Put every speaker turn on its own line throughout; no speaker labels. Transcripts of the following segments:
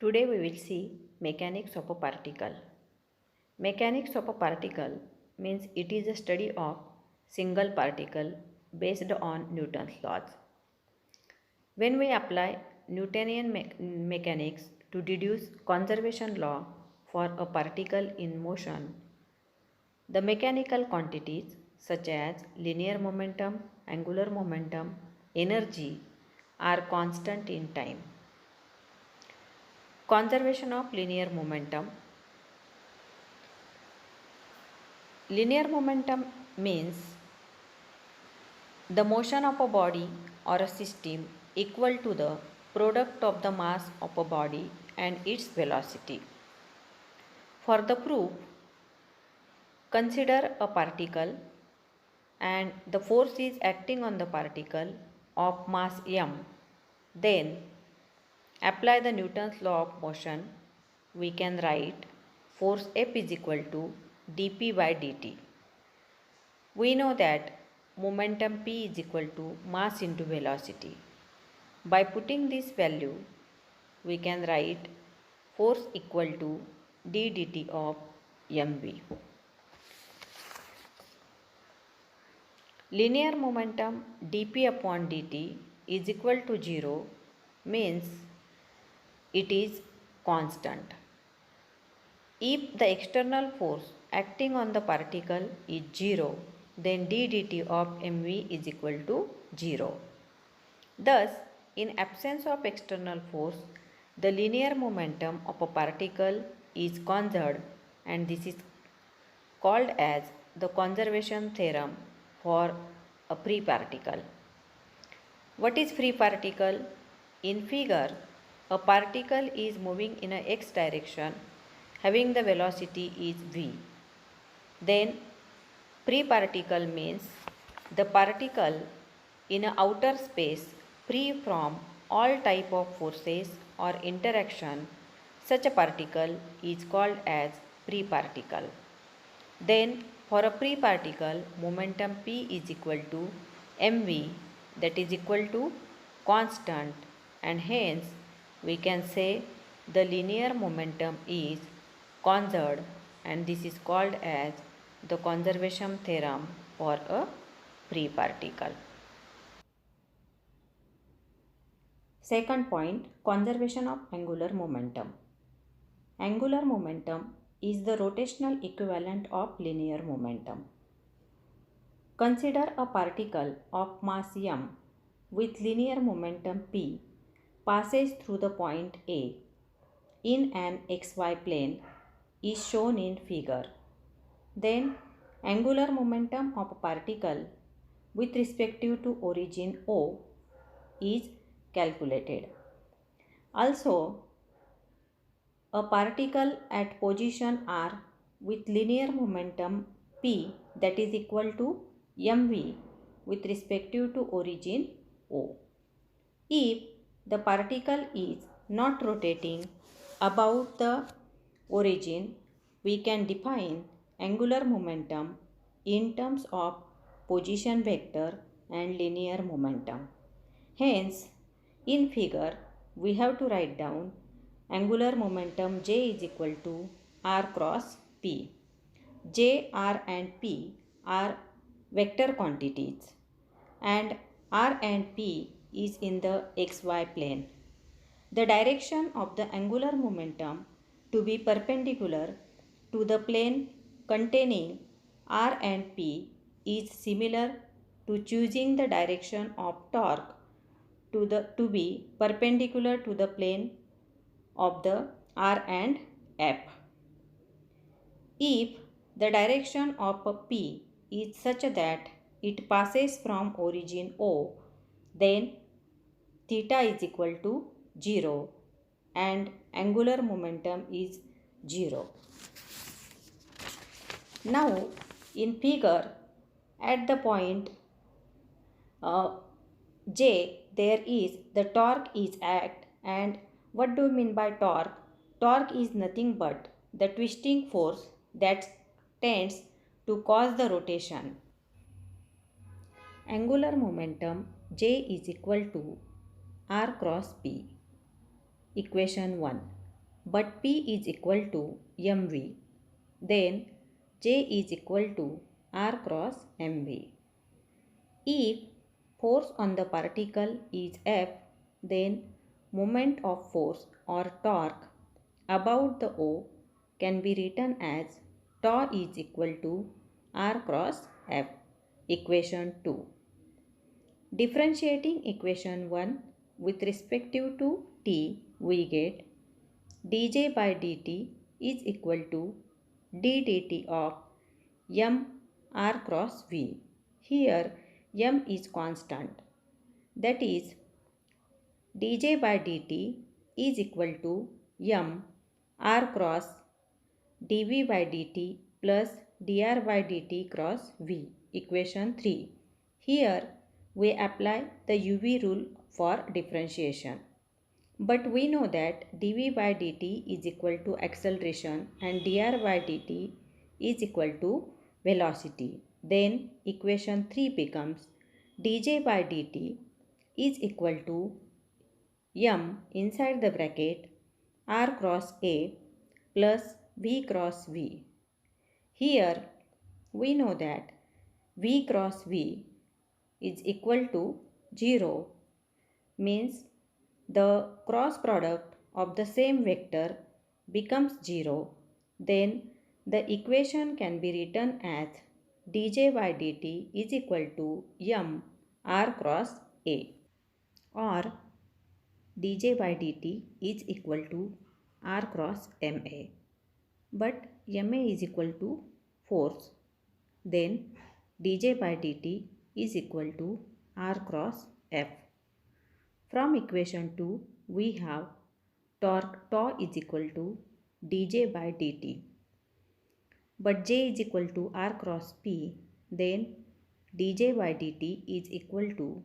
Today we will see mechanics of a particle. Mechanics of a particle means it is a study of single particle based on Newton's laws. When we apply Newtonian mechanics to deduce conservation law for a particle in motion, the mechanical quantities such as linear momentum, angular momentum, energy are constant in time. Conservation of linear momentum. Linear momentum means the motion of a body or a system equal to the product of the mass of a body and its velocity. For the proof, consider a particle and the force is acting on the particle of mass m. Then apply the Newton's law of motion. We can write force F is equal to dp by dt. We know that momentum p is equal to mass into velocity. By putting this value, we can write force equal to d dt of mv. Linear momentum dp upon dt is equal to 0 means it is constant. If the external force acting on the particle is 0, then d dt of mv is equal to 0. Thus, in absence of external force, the linear momentum of a particle is conserved, and this is called as the conservation theorem for a free particle. What is free particle? In figure, a particle is moving in a x direction having the velocity is v. Then free particle means the particle in an outer space free from all type of forces or interaction. Such a particle is called as free particle. Then for a free particle, momentum p is equal to mv, that is equal to constant, and hence we can say the linear momentum is conserved, and this is called as the conservation theorem for a free particle. Second point, conservation of angular momentum. Angular momentum is the rotational equivalent of linear momentum. Consider a particle of mass m with linear momentum p passes through the point A in an xy plane is shown in figure. Then angular momentum of a particle with respect to origin O is calculated. Also, a particle at position R with linear momentum p, that is equal to mv with respect to origin O. If the particle is not rotating about the origin, we can define angular momentum in terms of position vector and linear momentum. Hence, in figure, we have to write down angular momentum J is equal to R cross P. J, R and P are vector quantities, and R and P is in the xy plane. The direction of the angular momentum to be perpendicular to the plane containing R and P is similar to choosing the direction of torque to be perpendicular to the plane of the R and F. If the direction of a P is such that it passes from origin O, then theta is equal to 0 and angular momentum is 0. Now, in figure, at the point J, there is the torque is act, and what do we mean by torque? Torque is nothing but the twisting force that tends to cause the rotation. Angular momentum J is equal to R cross P. Equation 1. but P is equal to mv, then J is equal to r cross mv. If force on the particle is F, then moment of force or torque about the O can be written as tau is equal to r cross F. Equation 2. Differentiating equation 1 with respective to t, we get dj by dt is equal to d dt of m r cross v. Here m is constant, that is dj by dt is equal to m r cross dv by dt plus dr by dt cross v. Equation 3. Here we apply the UV rule for differentiation. But we know that dv by dt is equal to acceleration and dr by dt is equal to velocity. Then equation 3 becomes dj by dt is equal to m inside the bracket r cross a plus v cross v. Here we know that v cross v is equal to 0, means the cross product of the same vector becomes 0. Then the equation can be written as dj by dt is equal to m r cross a, or dj by dt is equal to r cross ma. But ma is equal to force. Then dj by dt is equal to r cross f. From equation 2 we have torque tau is equal to dj by dt. But j is equal to r cross p. Then dj by dt is equal to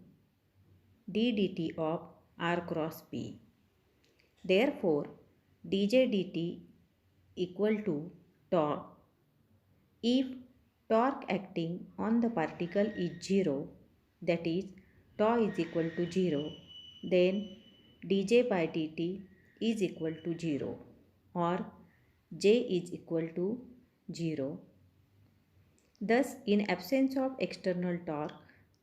d dt of r cross p. Therefore, dj dt equal to tau. If torque acting on the particle is 0, that is tau is equal to 0, then dj by dt is equal to 0 or j is equal to 0. Thus, in absence of external torque,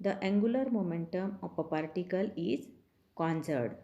the angular momentum of a particle is conserved.